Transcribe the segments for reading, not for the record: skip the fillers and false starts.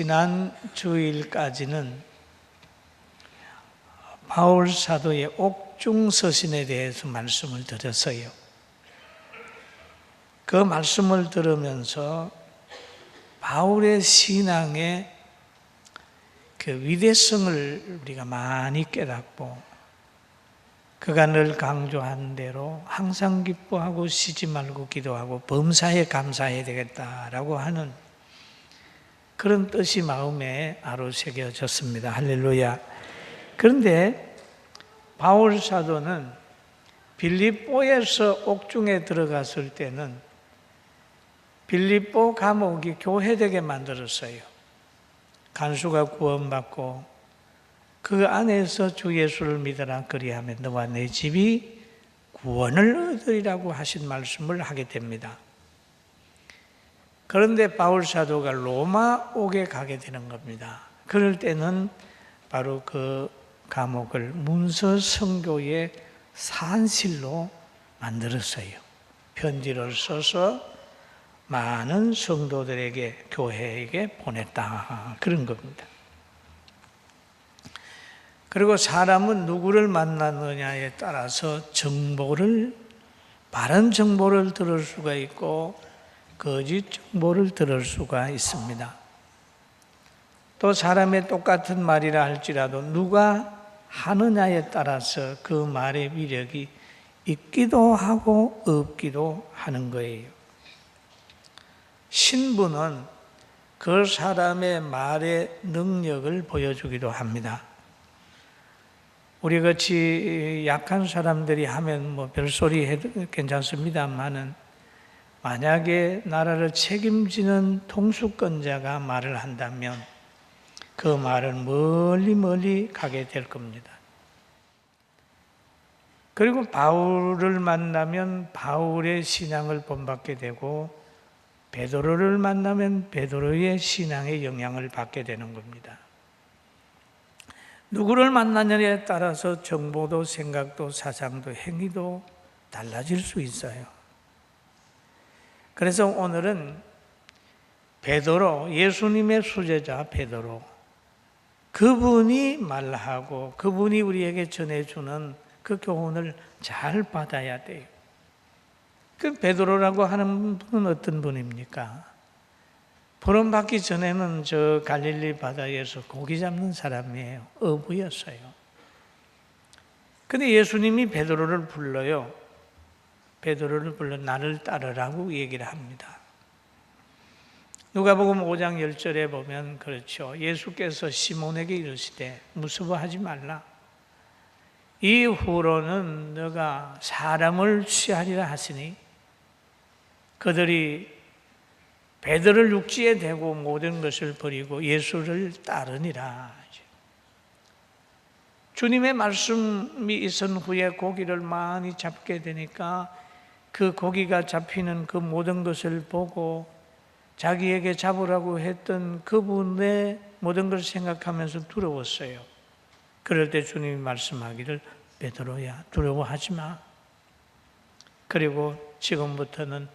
지난 주일까지는 바울 사도의 옥중 서신에 대해서 말씀을 드렸어요. 그 말씀을 들으면서 바울의 신앙의 그 위대성을 우리가 많이 깨닫고, 그가 늘 강조한 대로 항상 기뻐하고 쉬지 말고 기도하고 범사에 감사해야 되겠다라고 하는 그런 뜻이 마음에 아로새겨졌습니다. 할렐루야. 그런데 바울 사도는 빌립보에서 옥중에 들어갔을 때는 빌립보 감옥이 교회되게 만들었어요. 간수가 구원받고 그 안에서 주 예수를 믿어라 그리하면 너와 내 집이 구원을 얻으리라고 하신 말씀을 하게 됩니다. 그런데 바울 사도가 로마 옥에 가게 되는 겁니다. 그럴 때는 바로 그 감옥을 문서 성교의 산실로 만들었어요. 편지를 써서 많은 성도들에게, 교회에게 보냈다, 그런 겁니다. 그리고 사람은 누구를 만나느냐에 따라서 바른 정보를 들을 수가 있고 거짓 정보를 들을 수가 있습니다. 또 사람의 똑같은 말이라 할지라도 누가 하느냐에 따라서 그 말의 위력이 있기도 하고 없기도 하는 거예요. 신분은 그 사람의 말의 능력을 보여주기도 합니다. 우리같이 약한 사람들이 하면 별소리 해도 괜찮습니다만은, 만약에 나라를 책임지는 통수권자가 말을 한다면 그 말은 멀리 가게 될 겁니다. 그리고 바울을 만나면 바울의 신앙을 본받게 되고, 베드로를 만나면 베드로의 신앙의 영향을 받게 되는 겁니다. 누구를 만나느냐에 따라서 정보도 생각도 사상도 행위도 달라질 수 있어요. 그래서 오늘은 베드로, 예수님의 수제자 베드로, 그분이 말하고 그분이 우리에게 전해주는 그 교훈을 잘 받아야 돼요. 그 베드로라고 하는 분은 어떤 분입니까? 부름받기 전에는 저 갈릴리 바다에서 고기 잡는 사람이에요. 어부였어요. 근데 예수님이 베드로를 불러요. 베드로를 불러 나를 따르라고 얘기를 합니다. 누가복음 5장 10절에 보면 그렇죠. 예수께서 시몬에게 이르시되 무서워하지 말라. 이후로는 너가 사람을 취하리라 하시니, 그들이 베드로를 육지에 대고 모든 것을 버리고 예수를 따르니라. 주님의 말씀이 있은 후에 고기를 많이 잡게 되니까 그 고기가 잡히는 그 모든 것을 보고 자기에게 잡으라고 했던 그분의 모든 것을 생각하면서 두려웠어요. 그럴 때 주님이 말씀하기를 베드로야 두려워하지 마. 그리고 지금부터는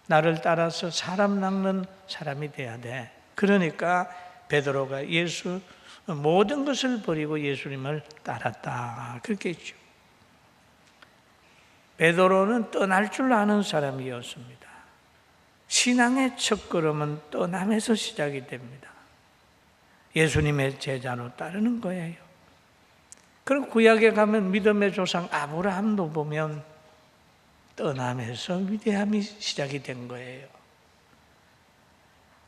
나를 따라서 사람 낚는 사람이 돼야 돼. 그러니까 베드로가 모든 것을 버리고 예수님을 따랐다, 그렇게 했죠. 베드로는 떠날 줄 아는 사람이었습니다. 신앙의 첫걸음은 떠남에서 시작이 됩니다. 예수님의 제자로 따르는 거예요. 그럼 구약에 가면 믿음의 조상 아브라함도 보면 떠남에서 위대함이 시작이 된 거예요.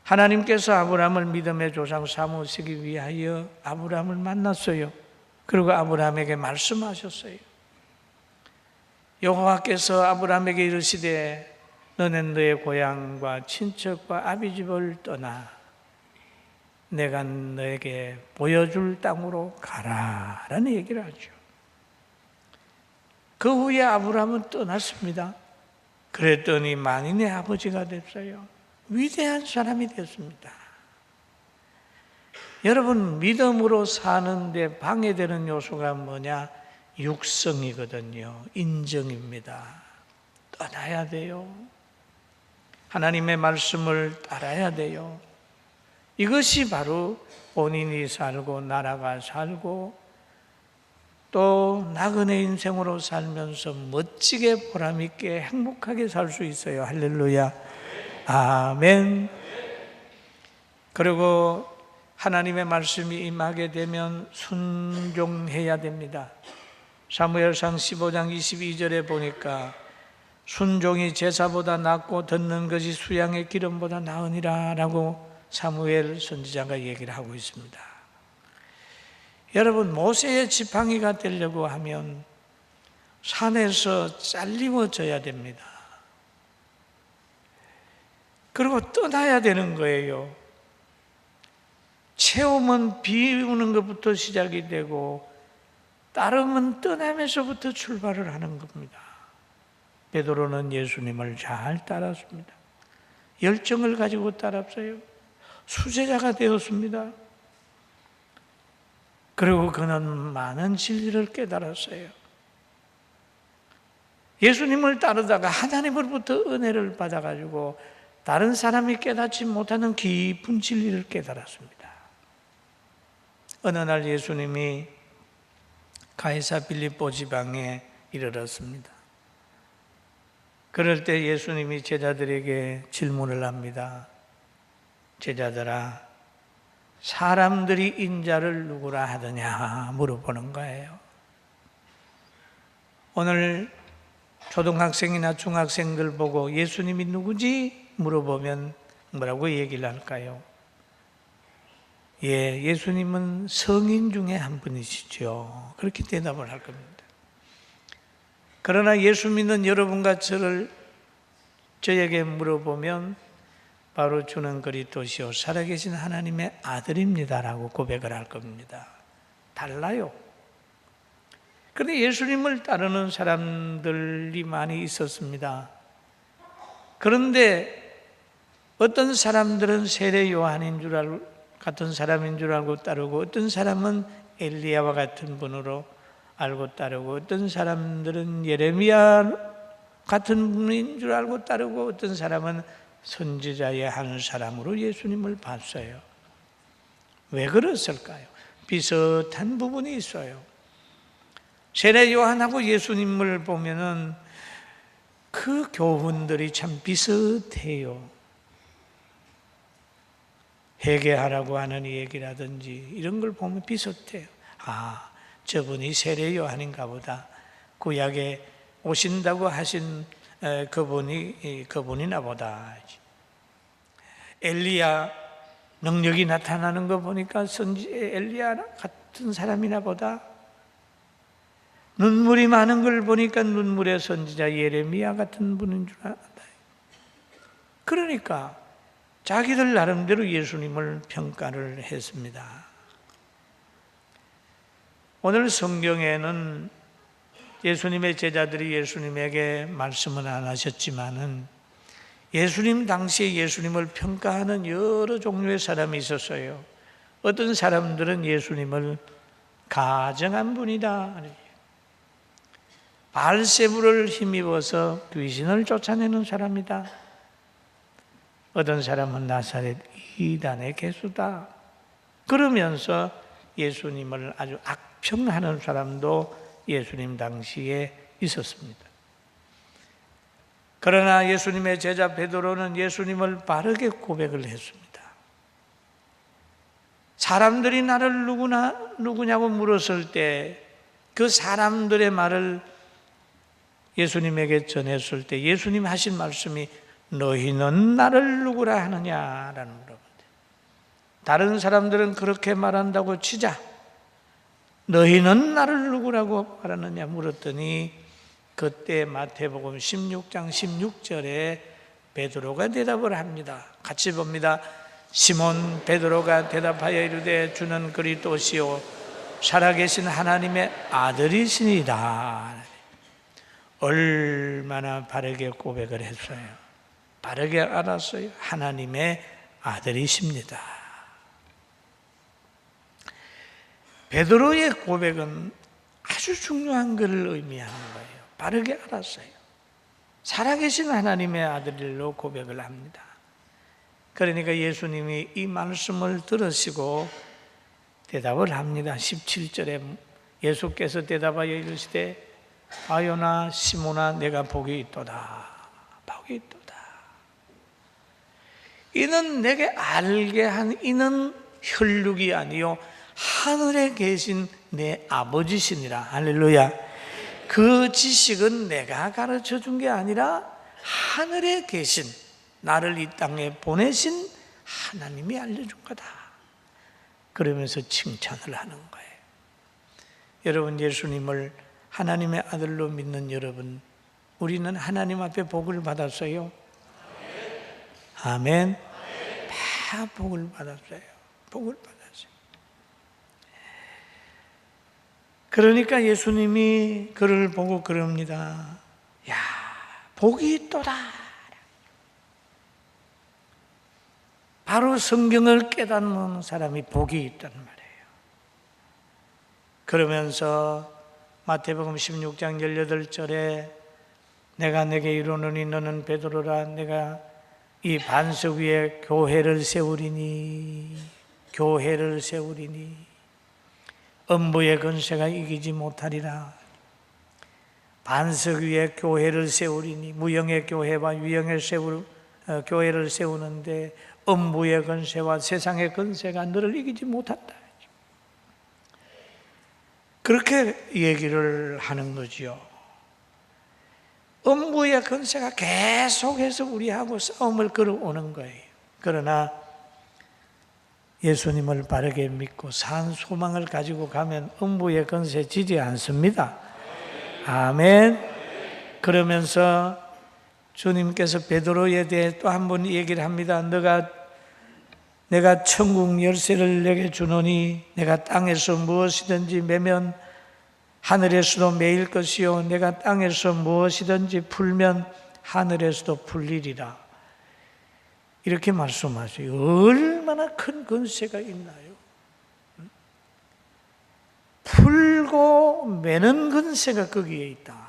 하나님께서 아브라함을 믿음의 조상 삼으시기 위하여 아브라함을 만났어요. 그리고 아브라함에게 말씀하셨어요. 여호와께서 아브라함에게 이르시되 너는 너의 고향과 친척과 아비집을 떠나 내가 너에게 보여줄 땅으로 가라 라는 얘기를 하죠. 그 후에 아브라함은 떠났습니다. 그랬더니 만인의 아버지가 됐어요. 위대한 사람이 됐습니다. 여러분, 믿음으로 사는데 방해되는 요소가 뭐냐? 육성이거든요. 인정입니다. 떠나야 돼요. 하나님의 말씀을 따라야 돼요. 이것이 바로 본인이 살고 나라가 살고 또 나그네 인생으로 살면서 멋지게 보람있게 행복하게 살 수 있어요. 할렐루야. 아멘. 그리고 하나님의 말씀이 임하게 되면 순종해야 됩니다. 사무엘상 15장 22절에 보니까 순종이 제사보다 낫고 듣는 것이 수양의 기름보다 나으니라 라고 사무엘 선지자가 얘기를 하고 있습니다. 여러분, 모세의 지팡이가 되려고 하면 산에서 잘리워져야 됩니다. 그리고 떠나야 되는 거예요. 체험은 비우는 것부터 시작이 되고 따름은 떠나면서부터 출발을 하는 겁니다. 베드로는 예수님을 잘 따랐습니다. 열정을 가지고 따랐어요. 수제자가 되었습니다. 그리고 그는 많은 진리를 깨달았어요. 예수님을 따르다가 하나님으로부터 은혜를 받아가지고 다른 사람이 깨닫지 못하는 깊은 진리를 깨달았습니다. 어느 날 예수님이 가이사 빌립보 지방에 이르렀습니다. 그럴 때 예수님이 제자들에게 질문을 합니다. 제자들아, 사람들이 인자를 누구라 하더냐 물어보는 거예요. 오늘 초등학생이나 중학생들 보고 예수님이 누구지 물어보면 뭐라고 얘기를 할까요? 예, 예수님은 성인 중에 한 분이시죠. 그렇게 대답을 할 겁니다. 그러나 예수 믿는 여러분과 저에게 물어보면 바로 주는 그리스도시요 살아계신 하나님의 아들입니다라고 고백을 할 겁니다. 달라요. 그런데 예수님을 따르는 사람들이 많이 있었습니다. 그런데 어떤 사람들은 세례 요한인 줄 알고 같은 사람인 줄 알고 따르고 어떤 사람은 엘리야와 같은 분으로 알고 따르고 어떤 사람들은 예레미야 같은 분인 줄 알고 따르고 어떤 사람은 선지자의 한 사람으로 예수님을 봤어요. 왜 그랬을까요? 비슷한 부분이 있어요. 세례 요한하고 예수님을 보면은 그 교훈들이 참 비슷해요. 회개하라고 하는 얘기라든지 이런 걸 보면 비슷해요. 아, 저분이 세례 요한인가 보다. 구약에 오신다고 하신 그분이나 보다. 엘리야 능력이 나타나는 거 보니까 엘리야 같은 사람이나 보다. 눈물이 많은 걸 보니까 눈물의 선지자 예레미야 같은 분인 줄 알았다. 그러니까 자기들 나름대로 예수님을 평가를 했습니다. 오늘 성경에는 예수님의 제자들이 예수님에게 말씀은 안 하셨지만은 예수님 당시에 예수님을 평가하는 여러 종류의 사람이 있었어요. 어떤 사람들은 예수님을 가정한 분이다. 바알세불을 힘입어서 귀신을 쫓아내는 사람이다. 어떤 사람은 나사렛 이단의 개수다. 그러면서 예수님을 아주 악평하는 사람도 예수님 당시에 있었습니다. 그러나 예수님의 제자 베드로는 예수님을 바르게 고백을 했습니다. 사람들이 나를 누구냐고 물었을 때 그 사람들의 말을 예수님에게 전했을 때 예수님 하신 말씀이 너희는 나를 누구라 하느냐라는 물어봅니다. 다른 사람들은 그렇게 말한다고 치자 너희는 나를 누구라고 말하느냐 물었더니 그때 마태복음 16장 16절에 베드로가 대답을 합니다. 같이 봅니다. 시몬 베드로가 대답하여 이르되 주는 그리스도시요 살아계신 하나님의 아들이시니라. 얼마나 바르게 고백을 했어요. 바르게 알았어요. 하나님의 아들이십니다. 베드로의 고백은 아주 중요한 것을 의미하는 거예요. 바르게 알았어요. 살아계신 하나님의 아들로 고백을 합니다. 그러니까 예수님이 이 말씀을 들으시고 대답을 합니다. 17절에 예수께서 대답하여 이르시되 바요나 시몬아 내가 복이 있도다. 복이 있도다. 이는 내게 알게 한 이는 혈육이 아니요 하늘에 계신 내 아버지시니라. 할렐루야. 그 지식은 내가 가르쳐 준 게 아니라 하늘에 계신 나를 이 땅에 보내신 하나님이 알려준 거다. 그러면서 칭찬을 하는 거예요. 여러분, 예수님을 하나님의 아들로 믿는 여러분, 우리는 하나님 앞에 복을 받았어요. 아멘. 다 복을 받았어요. 복을 받았어요. 그러니까 예수님이 그를 보고 그럽니다. 야, 복이 있도다. 바로 성경을 깨닫는 사람이 복이 있단 말이에요. 그러면서 마태복음 16장 18절에 내가 내게 이르노니 너는 베드로라. 내가 이 반석 위에 교회를 세우리니 음부의 권세가 이기지 못하리라. 반석 위에 교회를 세우리니 무형의 교회와 유형의 교회를 세우는데 음부의 권세와 세상의 권세가 너를 이기지 못한다. 그렇게 얘기를 하는 거지요. 음부의 권세가 계속해서 우리하고 싸움을 걸어오는 거예요. 그러나 예수님을 바르게 믿고 산 소망을 가지고 가면 음부의 권세 지지 않습니다. 아멘. 그러면서 주님께서 베드로에 대해 또 한 번 얘기를 합니다. 내가 천국 열쇠를 내게 주노니 내가 땅에서 무엇이든지 매면 하늘에서도 매일 것이요 내가 땅에서 무엇이든지 풀면 하늘에서도 풀리리라. 이렇게 말씀하세요. 얼마나 큰 권세가 있나요? 풀고 매는 권세가 거기에 있다.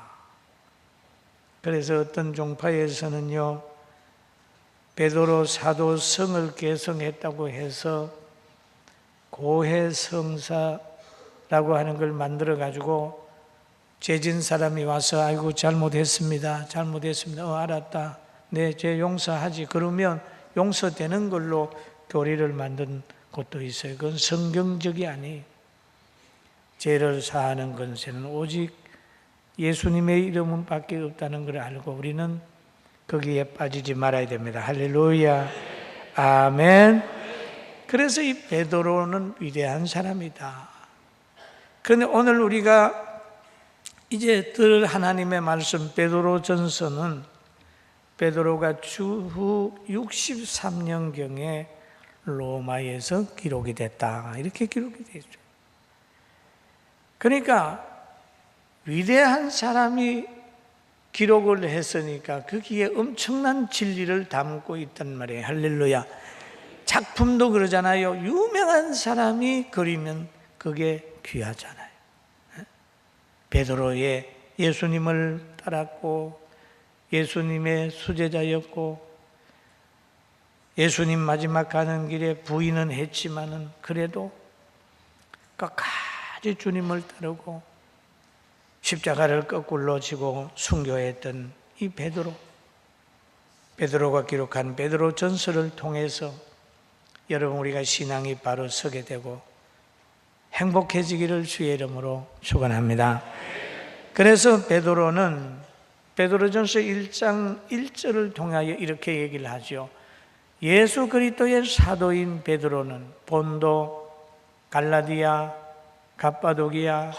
그래서 어떤 종파에서는요, 베드로 사도 성을 개성했다고 해서 고해성사라고 하는 걸 만들어 가지고 죄진 사람이 와서 아이고 잘못했습니다. 알았다. 네, 죄 용서하지. 그러면 용서되는 걸로 교리를 만든 곳도 있어요. 그건 성경적이 아니에요. 죄를 사하는 권세는 오직 예수님의 이름은 밖에 없다는 걸 알고 우리는 거기에 빠지지 말아야 됩니다. 할렐루야. 아멘. 그래서 이 베드로는 위대한 사람이다. 그런데 오늘 우리가 이제 들 하나님의 말씀 베드로전서는 베드로가 주후 63년경에 로마에서 기록이 됐다. 이렇게 기록이 되어 있죠. 그러니까 위대한 사람이 기록을 했으니까 거기에 엄청난 진리를 담고 있단 말이에요. 할렐루야. 작품도 그러잖아요. 유명한 사람이 그리면 그게 귀하잖아요. 베드로의 예수님을 따랐고 예수님의 수제자였고 예수님 마지막 가는 길에 부인은 했지만은 그래도 끝까지 주님을 따르고 십자가를 거꾸로 지고 순교했던 이 베드로가 기록한 베드로 전서를 통해서 여러분 우리가 신앙이 바로 서게 되고 행복해지기를 주의 이름으로 축원합니다. 그래서 베드로는 베드로전서 1장 1절을 통하여 이렇게 얘기를 하죠. 예수 그리스도의 사도인 베드로는 본도, 갈라디아, 갑바도기아,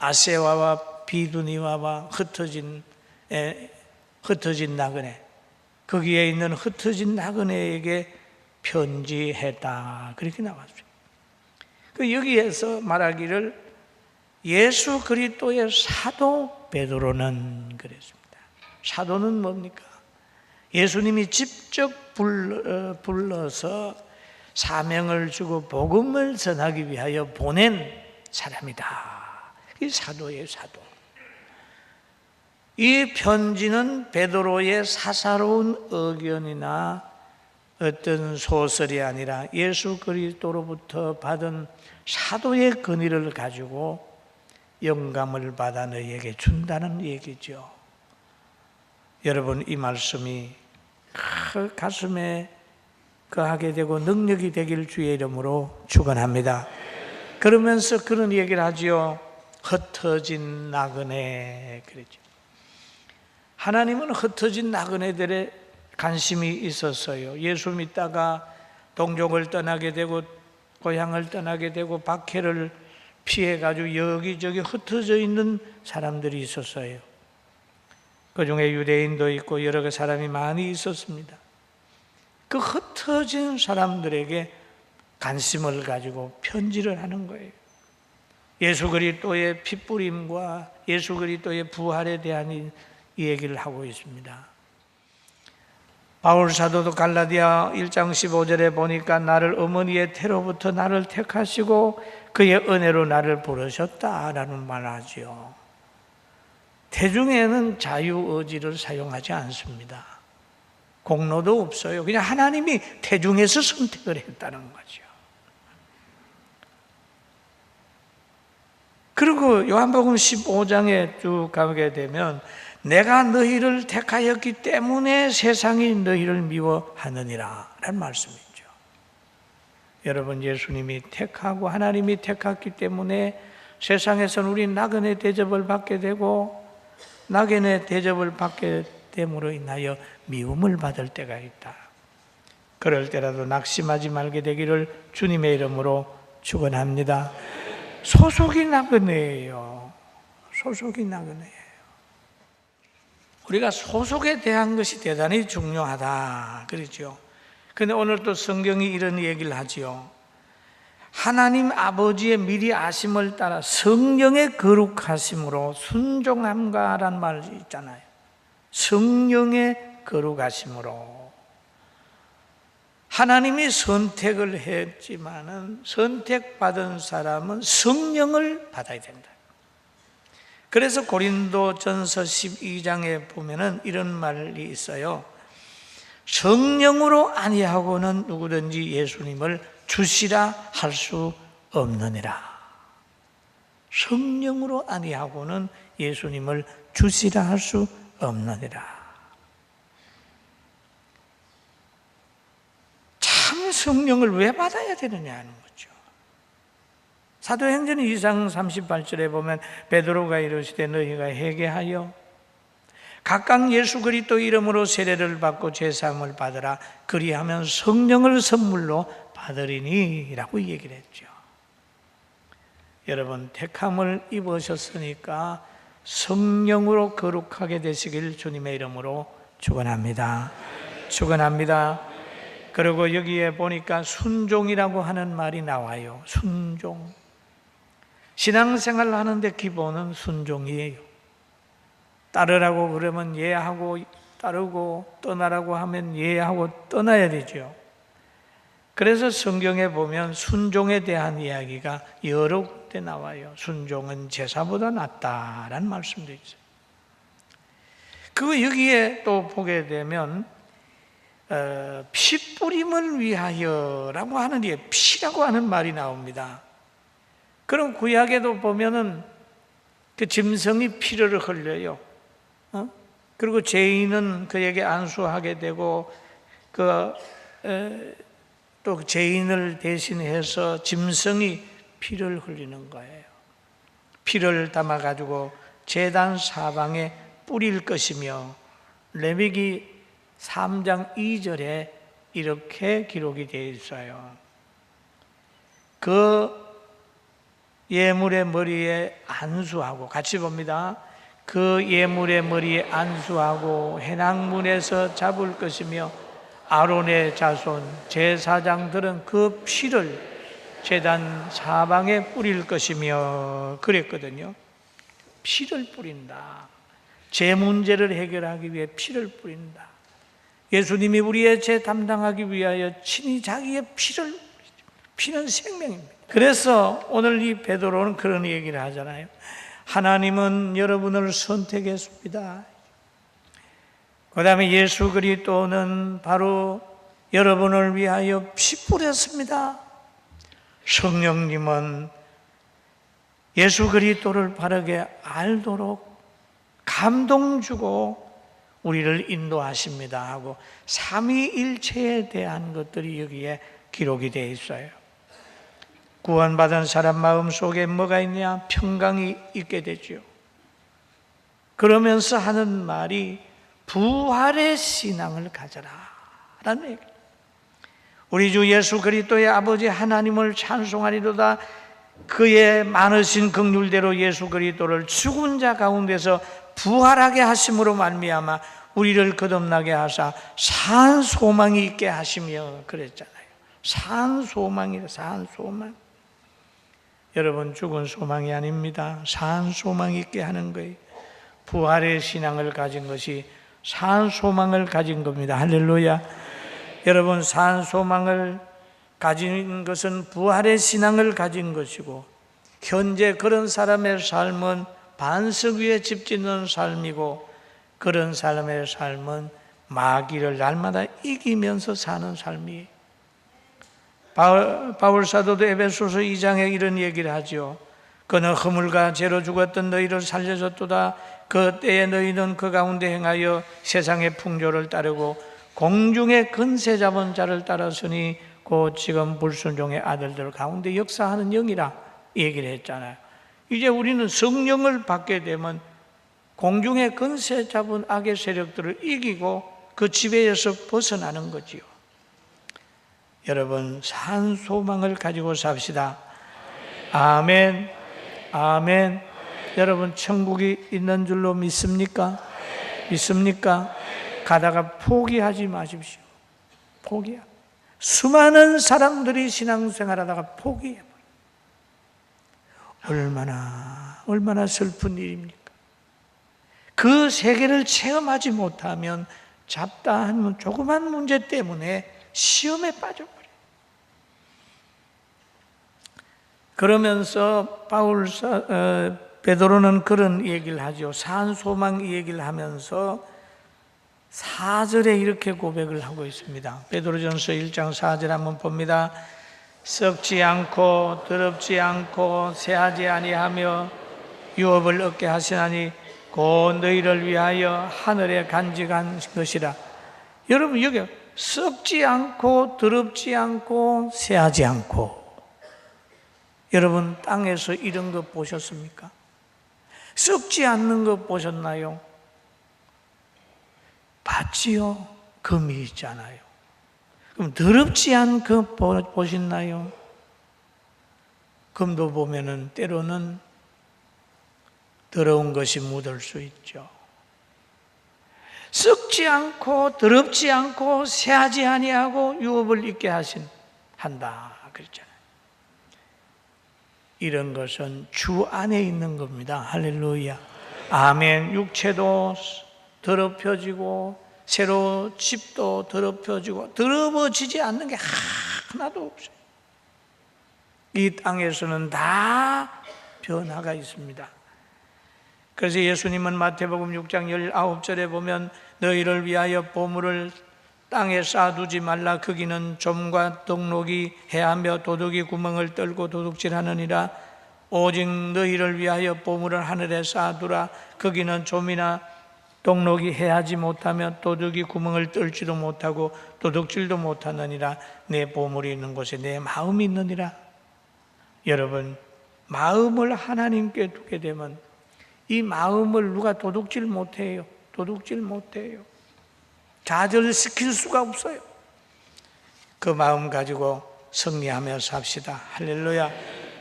아세와와 비두니와와 흩어진 나그네, 거기에 있는 흩어진 나그네에게 편지했다. 그렇게 나왔어요. 여기에서 말하기를 예수 그리스도의 사도 베드로는 그랬습니다. 사도는 뭡니까? 예수님이 직접 불러서 사명을 주고 복음을 전하기 위하여 보낸 사람이다. 이 사도예요, 사도. 이 편지는 베드로의 사사로운 의견이나 어떤 소설이 아니라 예수 그리스도로부터 받은 사도의 권위를 가지고 영감을 받아 너희에게 준다는 얘기죠. 여러분, 이 말씀이 가슴에 거하게 되고 능력이 되길 주의 이름으로 축원합니다. 그러면서 그런 얘기를 하지요. 흩어진 나그네 그랬죠. 하나님은 흩어진 나그네들의 관심이 있었어요. 예수 믿다가 동족을 떠나게 되고 고향을 떠나게 되고 박해를 피해가지고 여기저기 흩어져 있는 사람들이 있었어요. 그 중에 유대인도 있고 여러 사람이 많이 있었습니다. 그 흩어진 사람들에게 관심을 가지고 편지를 하는 거예요. 예수 그리스도의 핏부림과 예수 그리스도의 부활에 대한 이 얘기를 하고 있습니다. 바울 사도도 갈라디아 1장 15절에 보니까 나를 어머니의 태로부터 나를 택하시고 그의 은혜로 나를 부르셨다라는 말을 하죠. 태중에는 자유의지를 사용하지 않습니다. 공로도 없어요. 그냥 하나님이 태중에서 선택을 했다는 거죠. 그리고 요한복음 15장에 쭉 가게 되면 내가 너희를 택하였기 때문에 세상이 너희를 미워하느니라 라는 말씀이죠. 여러분, 예수님이 택하고 하나님이 택했기 때문에 세상에서는 우리 나그네 대접을 받게 되고 나그네 대접을 받게 됨으로 인하여 미움을 받을 때가 있다. 그럴 때라도 낙심하지 말게 되기를 주님의 이름으로 축원합니다. 소속이 나그네예요. 소속이 나그네예요. 우리가 소속에 대한 것이 대단히 중요하다 그러죠. 그런데 오늘 또 성경이 이런 얘기를 하지요. 하나님 아버지의 미리 아심을 따라 성령의 거룩하심으로 순종함가라는 말이 있잖아요. 성령의 거룩하심으로 하나님이 선택을 했지만은 선택받은 사람은 성령을 받아야 된다. 그래서 고린도전서 12장에 보면은 이런 말이 있어요. 성령으로 아니하고는 누구든지 예수님을 주시라 할 수 없느니라. 성령으로 아니하고는 예수님을 주시라 할 수 없느니라. 참 성령을 왜 받아야 되느냐 하는 거죠. 사도행전 2장 38절에 보면 베드로가 이르시되 너희가 회개하여 각각 예수 그리스도 이름으로 세례를 받고 죄사함을 받으라. 그리하면 성령을 선물로 받으리니 라고 얘기를 했죠. 여러분, 택함을 입으셨으니까 성령으로 거룩하게 되시길 주님의 이름으로 축원합니다. 축원합니다. 그리고 여기에 보니까 순종이라고 하는 말이 나와요. 순종. 신앙생활을 하는데 기본은 순종이에요. 따르라고 그러면 예하고 따르고 떠나라고 하면 예하고 떠나야 되죠. 그래서 성경에 보면 순종에 대한 이야기가 여러 군데 나와요. 순종은 제사보다 낫다라는 말씀도 있어요. 그 여기에 또 보게 되면 피 뿌림을 위하여라고 하는 피라고 하는 말이 나옵니다. 그럼 구약에도 보면은 그 짐승이 피를 흘려요. 그리고 죄인은 그에게 안수하게 되고 또 죄인을 대신해서 짐승이 피를 흘리는 거예요. 피를 담아 가지고 제단 사방에 뿌릴 것이며 레위기 3장 2절에 이렇게 기록이 되어 있어요. 그 예물의 머리에 안수하고, 같이 봅니다. 그 예물의 머리에 안수하고 해낭문에서 잡을 것이며 아론의 자손 제사장들은 그 피를 제단 사방에 뿌릴 것이며 그랬거든요. 피를 뿌린다. 죄 문제를 해결하기 위해 피를 뿌린다. 예수님이 우리의 죄 담당하기 위하여 친히 자기의 피를, 피는 생명입니다. 그래서 오늘 이 베드로는 그런 얘기를 하잖아요. 하나님은 여러분을 선택했습니다. 그 다음에 예수 그리스도는 바로 여러분을 위하여 피 뿌렸습니다. 성령님은 예수 그리스도를 바르게 알도록 감동 주고 우리를 인도하십니다 하고 삼위일체에 대한 것들이 여기에 기록이 되어 있어요. 구원받은 사람 마음속에 뭐가 있냐? 평강이 있게 되죠. 그러면서 하는 말이 부활의 신앙을 가져라 라는 얘기예요. 우리 주 예수 그리스도의 아버지 하나님을 찬송하리로다. 그의 많으신 긍휼대로 예수 그리스도를 죽은 자 가운데서 부활하게 하심으로 말미암아 우리를 거듭나게 하사 산 소망이 있게 하시며 그랬잖아요. 산 소망이라, 산 소망. 여러분, 죽은 소망이 아닙니다. 산 소망이 있게 하는 거예요. 부활의 신앙을 가진 것이 산 소망을 가진 겁니다. 할렐루야. 여러분, 산 소망을 가진 것은 부활의 신앙을 가진 것이고, 현재 그런 사람의 삶은 반석 위에 집 짓는 삶이고, 그런 사람의 삶은 마귀를 날마다 이기면서 사는 삶이에요. 바울 사도도 에베소서 2장에 이런 얘기를 하죠. 그는 허물과 죄로 죽었던 너희를 살려줬도다. 그 때에 너희는 그 가운데 행하여 세상의 풍조를 따르고 공중의 근세 잡은 자를 따랐으니 곧 지금 불순종의 아들들 가운데 역사하는 영이라 얘기를 했잖아요. 이제 우리는 성령을 받게 되면 공중의 근세 잡은 악의 세력들을 이기고 그 지배에서 벗어나는 거지요. 여러분, 산 소망을 가지고 삽시다. 아멘, 아멘. 여러분, 천국이 있는 줄로 믿습니까? 믿습니까? 가다가 포기하지 마십시오. 포기야. 수많은 사람들이 신앙생활하다가 포기해버려요. 얼마나 슬픈 일입니까? 그 세계를 체험하지 못하면 잡다한 조그만 문제 때문에 시험에 빠져버려요. 그러면서 베드로는 그런 얘기를 하죠. 산소망 얘기를 하면서 4절에 이렇게 고백을 하고 있습니다. 베드로전서 1장 4절 한번 봅니다. 썩지 않고 더럽지 않고 새하지 아니하며 유업을 얻게 하시나니 곧 너희를 위하여 하늘에 간직한 것이라. 여러분, 여기 썩지 않고 더럽지 않고 새하지 않고, 여러분 땅에서 이런 거 보셨습니까? 썩지 않는 거 보셨나요? 봤지요? 금이 있잖아요. 그럼 더럽지 않은 거 보셨나요? 금도 보면은 때로는 더러운 것이 묻을 수 있죠. 썩지 않고 더럽지 않고 새하지 아니하고 유업을 있게 한다 그랬잖아요. 이런 것은 주 안에 있는 겁니다. 할렐루야. 아멘. 육체도 더럽혀지고 새로 집도 더럽혀지고 더러워지지 않는 게 하나도 없어요. 이 땅에서는 다 변화가 있습니다. 그래서 예수님은 마태복음 6장 19절에 보면 너희를 위하여 보물을 땅에 쌓아두지 말라. 거기는 좀과 독록이 해하며 도둑이 구멍을 뚫고 도둑질하느니라. 오직 너희를 위하여 보물을 하늘에 쌓아두라. 거기는 좀이나 독록이 해하지 못하며 도둑이 구멍을 뚫지도 못하고 도둑질도 못하느니라. 내 보물이 있는 곳에 내 마음이 있느니라. 여러분, 마음을 하나님께 두게 되면 이 마음을 누가 도둑질 못해요. 도둑질 못해요. 좌절시킬 수가 없어요. 그 마음 가지고 승리하며 삽시다. 할렐루야.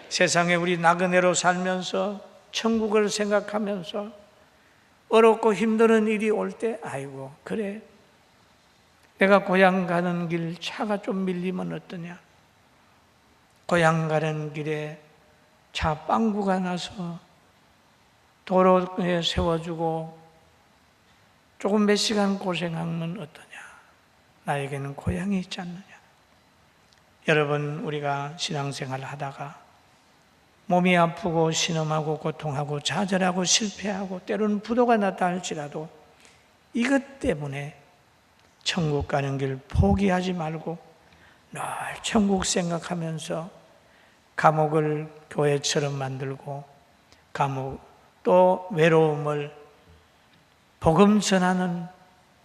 세상에 우리 나그네로 살면서 천국을 생각하면서 어렵고 힘든 일이 올 때 아이고 그래, 내가 고향 가는 길 차가 좀 밀리면 어떠냐. 고향 가는 길에 차 빵꾸가 나서 도로에 세워주고 조금 몇 시간 고생하면 어떠냐. 나에게는 고향이 있지 않느냐. 여러분, 우리가 신앙생활을 하다가 몸이 아프고 신음하고 고통하고 좌절하고 실패하고 때로는 부도가 났다 할지라도 이것 때문에 천국 가는 길 포기하지 말고 늘 천국 생각하면서 감옥을 교회처럼 만들고 감옥 또 외로움을 복음 전하는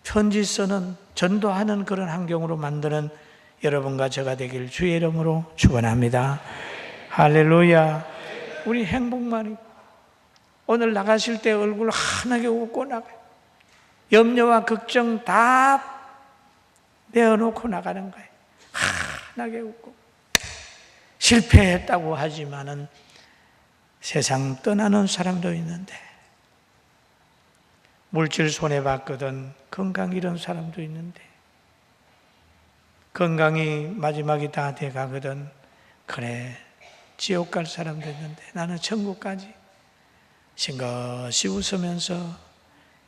편지 쓰는 전도하는 그런 환경으로 만드는 여러분과 제가 되길 주의 이름으로 축원합니다. 할렐루야. 우리 행복만이 오늘 나가실 때 얼굴 환하게 웃고 나가요. 염려와 걱정 다 내어놓고 나가는 거예요. 환하게 웃고. 실패했다고 하지만은 세상 떠나는 사람도 있는데, 물질 손해받거든 건강 잃은 사람도 있는데, 건강이 마지막이 다 돼가거든 그래 지옥 갈 사람도 있는데, 나는 천국까지 싱긋이 웃으면서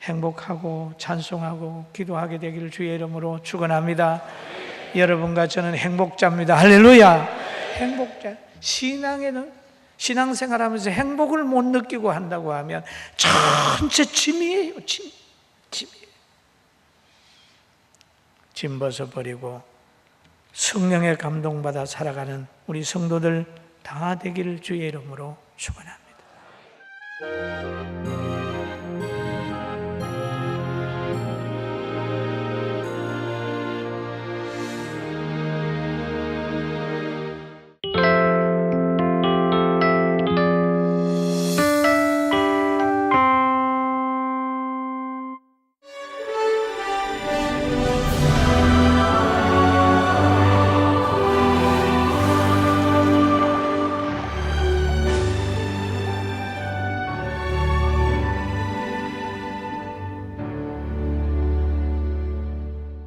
행복하고 찬송하고 기도하게 되기를 주의 이름으로 축원합니다. 여러분과 저는 행복자입니다. 할렐루야. 행복자. 신앙생활하면서 행복을 못 느끼고 한다고 하면 전체 짐이에요. 짐이에요. 짐 벗어버리고 성령의 감동받아 살아가는 우리 성도들 다 되기를 주의 이름으로 축원합니다.